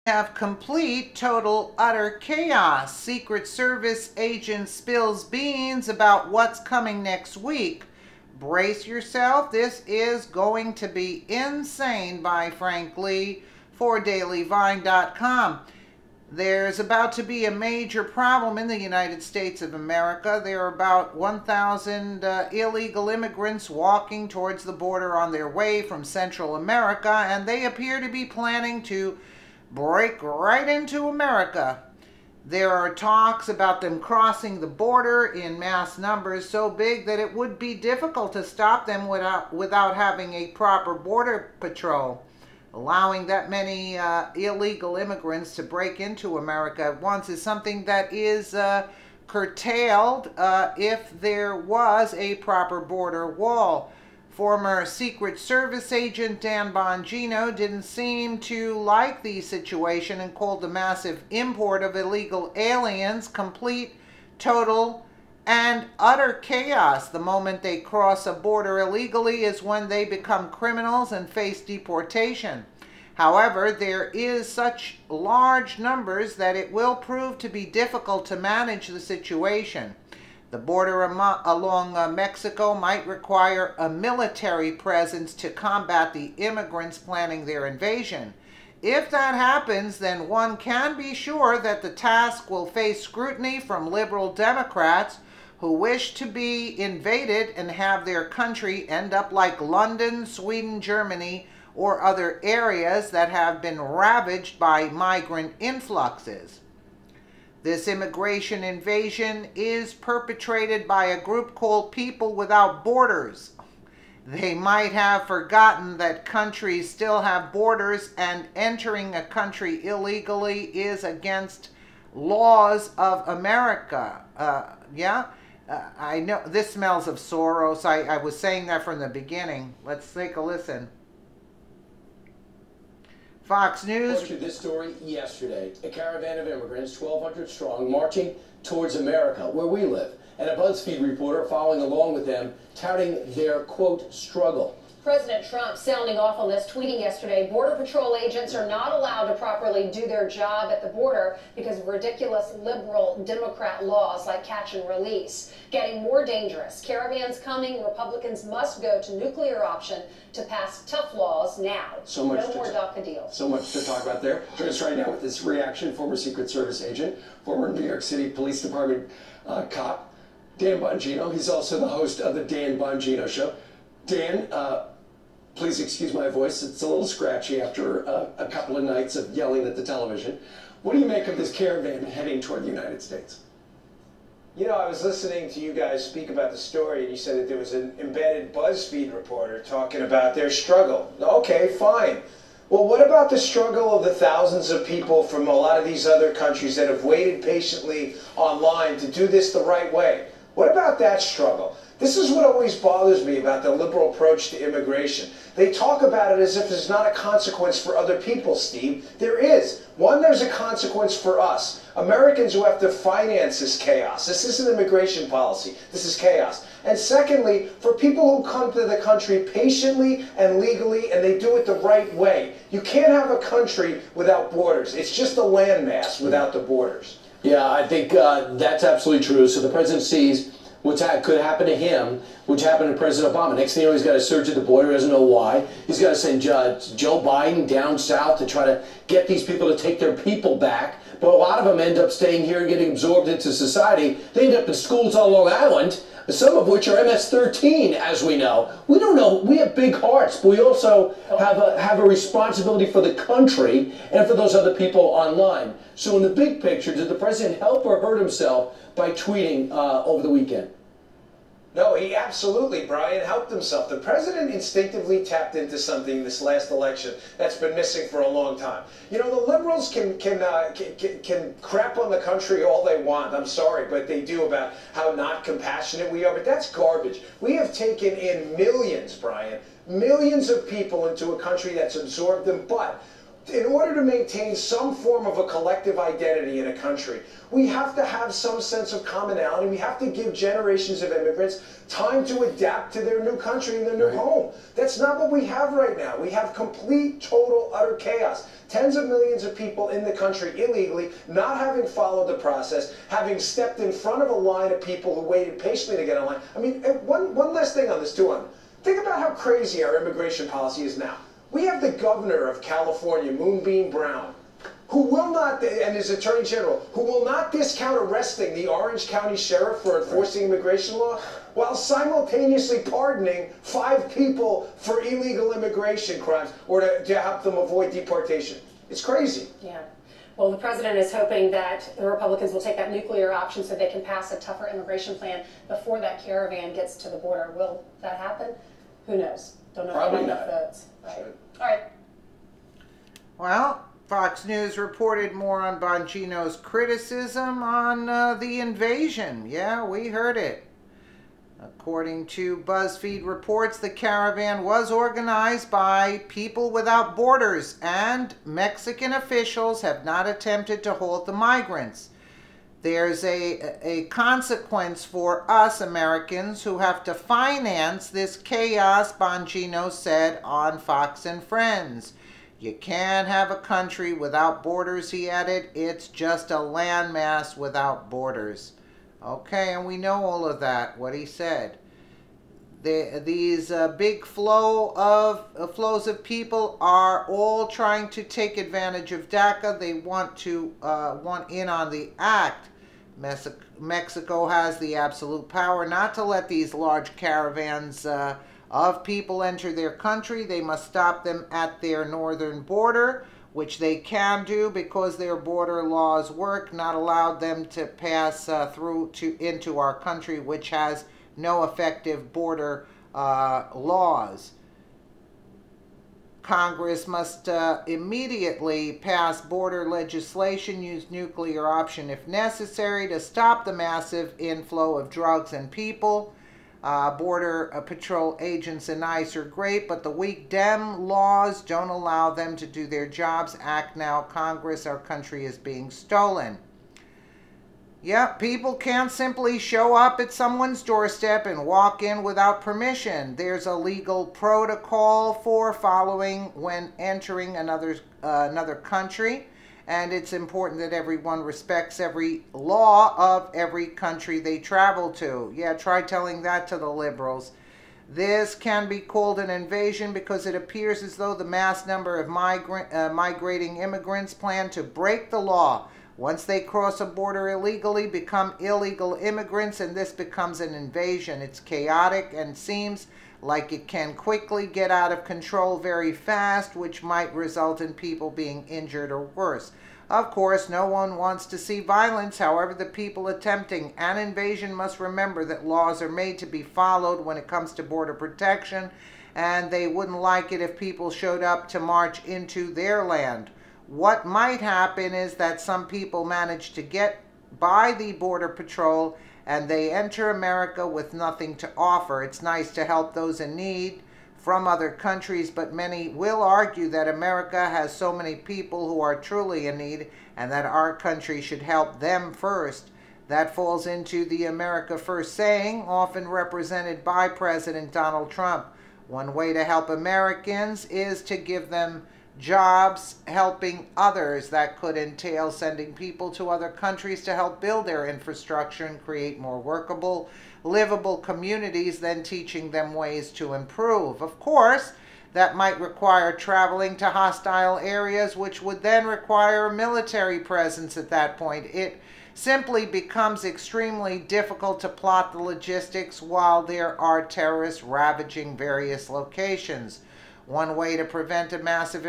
Have complete, total, utter chaos. Secret Service agent spills beans about what's coming next week. Brace yourself. This is going to be insane by Frank Lee for DailyVine.com. There's about to be a major problem in the United States of America. There are about 1,000 illegal immigrants walking towards the border on their way from Central America, and they appear to be planning to break right into America. There are talks about them crossing the border in mass numbers so big that it would be difficult to stop them without having a proper border patrol. Allowing that many illegal immigrants to break into America at once is something that is curtailed if there was a proper border wall. Former Secret Service agent Dan Bongino didn't seem to like the situation and called the massive import of illegal aliens complete, total, and utter chaos. The moment they cross a border illegally is when they become criminals and face deportation. However, there is such large numbers that it will prove to be difficult to manage the situation. The border along Mexico might require a military presence to combat the immigrants planning their invasion. If that happens, then one can be sure that the task will face scrutiny from liberal Democrats who wish to be invaded and have their country end up like London, Sweden, Germany, or other areas that have been ravaged by migrant influxes. This immigration invasion is perpetrated by a group called People Without Borders. They might have forgotten that countries still have borders, and entering a country illegally is against laws of America. I know this smells of Soros. I was saying that from the beginning. Let's take a listen. Fox News. Posted this story yesterday. A caravan of immigrants, 1,200 strong, marching towards America, where we live. And a BuzzFeed reporter following along with them, touting their, quote, struggle. President Trump sounding off on this, tweeting yesterday, Border Patrol agents are not allowed to properly do their job at the border because of ridiculous liberal Democrat laws like catch and release. Getting more dangerous. Caravans coming. Republicans must go to nuclear option to pass tough laws now. So much no more DACA deal. So much to talk about there. Join us right now with this reaction. Former Secret Service agent, former New York City Police Department cop, Dan Bongino. He's also the host of the Dan Bongino Show. Dan, please excuse my voice. It's a little scratchy after a couple of nights of yelling at the television. What do you make of this caravan heading toward the United States? You know, I was listening to you guys speak about the story, and you said that there was an embedded BuzzFeed reporter talking about their struggle. Okay, fine. Well, what about the struggle of the thousands of people from a lot of these other countries that have waited patiently online to do this the right way? What about that struggle? This is what always bothers me about the liberal approach to immigration. They talk about it as if there's not a consequence for other people, Steve. There is. One, there's a consequence for us, Americans who have to finance this chaos. This isn't immigration policy. This is chaos. And secondly, for people who come to the country patiently and legally, and they do it the right way. You can't have a country without borders. It's just a landmass without the borders. Yeah, I think that's absolutely true. So the president sees what could happen to him, which happened to President Obama. Next thing you know, he's got a surge at the border. He doesn't know why. He's got to send Joe Biden down south to try to get these people to take their people back. But a lot of them end up staying here and getting absorbed into society. They end up in schools on Long Island, some of which are MS-13, as we know. We don't know. We have big hearts, but we also have a responsibility for the country and for those other people online. So in the big picture, did the president help or hurt himself by tweeting over the weekend? No, he absolutely, Brian, helped himself. The president instinctively tapped into something this last election that's been missing for a long time. You know, the liberals can crap on the country all they want. I'm sorry, but they do about how not compassionate we are. But that's garbage. We have taken in millions, Brian, millions of people into a country that's absorbed them. But in order to maintain some form of a collective identity in a country, we have to have some sense of commonality. We have to give generations of immigrants time to adapt to their new country and their new home. That's not what we have right now. We have complete, total, utter chaos. Tens of millions of people in the country illegally, not having followed the process, having stepped in front of a line of people who waited patiently to get online. I mean, one last thing on this too. Think about how crazy our immigration policy is now. We have the governor of California, Moonbeam Brown, who will not, and his attorney general, who will not discount arresting the Orange County sheriff for enforcing immigration law, while simultaneously pardoning 5 people for illegal immigration crimes or to help them avoid deportation. It's crazy. Yeah. Well, the president is hoping that the Republicans will take that nuclear option so they can pass a tougher immigration plan before that caravan gets to the border. Will that happen? Who knows? Don't know if they have enough votes. Right. All right. Well, Fox News reported more on Bongino's criticism on the invasion. Yeah, we heard it. According to BuzzFeed reports, the caravan was organized by People Without Borders, and Mexican officials have not attempted to halt the migrants. There's a consequence for us Americans who have to finance this chaos, Bongino said on Fox and Friends. You can't have a country without borders, he added. It's just a landmass without borders. Okay, and we know all of that, what he said. These big flows of people are all trying to take advantage of DACA. They want in on the act. Mexico has the absolute power not to let these large caravans of people enter their country. They must stop them at their northern border, which they can do because their border laws work, not allow them to pass into our country, which has no effective border laws. Congress must immediately pass border legislation, use nuclear option if necessary to stop the massive inflow of drugs and people. Border Patrol agents and ICE are great, but the weak Dem laws don't allow them to do their jobs. Act now, Congress. Our country is being stolen. Yeah, people can't simply show up at someone's doorstep and walk in without permission. There's a legal protocol for following when entering another country, and it's important that everyone respects every law of every country they travel to. Yeah, try telling that to the liberals. This can be called an invasion because it appears as though the mass number of migrating immigrants plan to break the law. Once they cross a border illegally, become illegal immigrants, and this becomes an invasion. It's chaotic and seems like it can quickly get out of control very fast, which might result in people being injured or worse. Of course, no one wants to see violence. However, the people attempting an invasion must remember that laws are made to be followed when it comes to border protection, and they wouldn't like it if people showed up to march into their land. What might happen is that some people manage to get by the Border Patrol and they enter America with nothing to offer. It's nice to help those in need from other countries, but many will argue that America has so many people who are truly in need and that our country should help them first. That falls into the America First saying, often represented by President Donald Trump. One way to help Americans is to give them jobs helping others. That could entail sending people to other countries to help build their infrastructure and create more workable, livable communities, then teaching them ways to improve. Of course, that might require traveling to hostile areas, which would then require a military presence at that point. It simply becomes extremely difficult to plot the logistics while there are terrorists ravaging various locations. One way to prevent a massive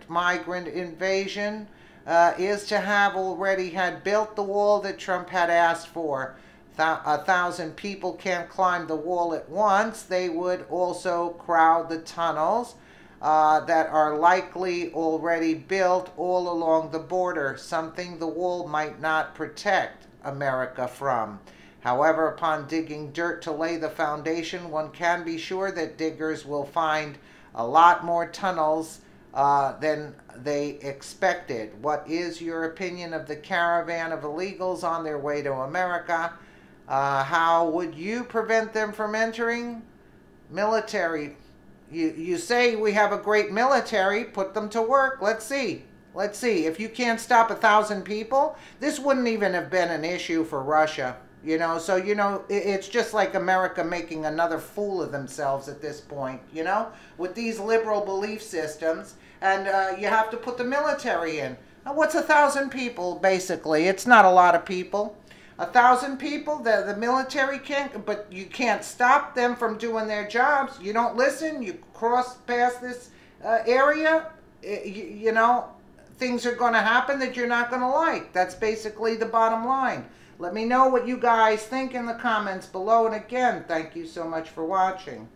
migrant invasion is to have already had built the wall that Trump had asked for. 1,000 people can't climb the wall at once. They would also crowd the tunnels that are likely already built all along the border, something the wall might not protect America from. However, upon digging dirt to lay the foundation, one can be sure that diggers will find a lot more tunnels than they expected. What is your opinion of the caravan of illegals on their way to America? How would you prevent them from entering? Military. You say we have a great military. Put them to work. Let's see. Let's see. If you can't stop 1,000 people, this wouldn't even have been an issue for Russia. You know, so, you know, it's just like America making another fool of themselves at this point, you know, with these liberal belief systems. And you have to put the military in. What's 1,000 people, basically? It's not a lot of people. 1,000 people, the military can't, but you can't stop them from doing their jobs. You don't listen, you cross past this area, you know, things are going to happen that you're not going to like. That's basically the bottom line. Let me know what you guys think in the comments below. And again, thank you so much for watching.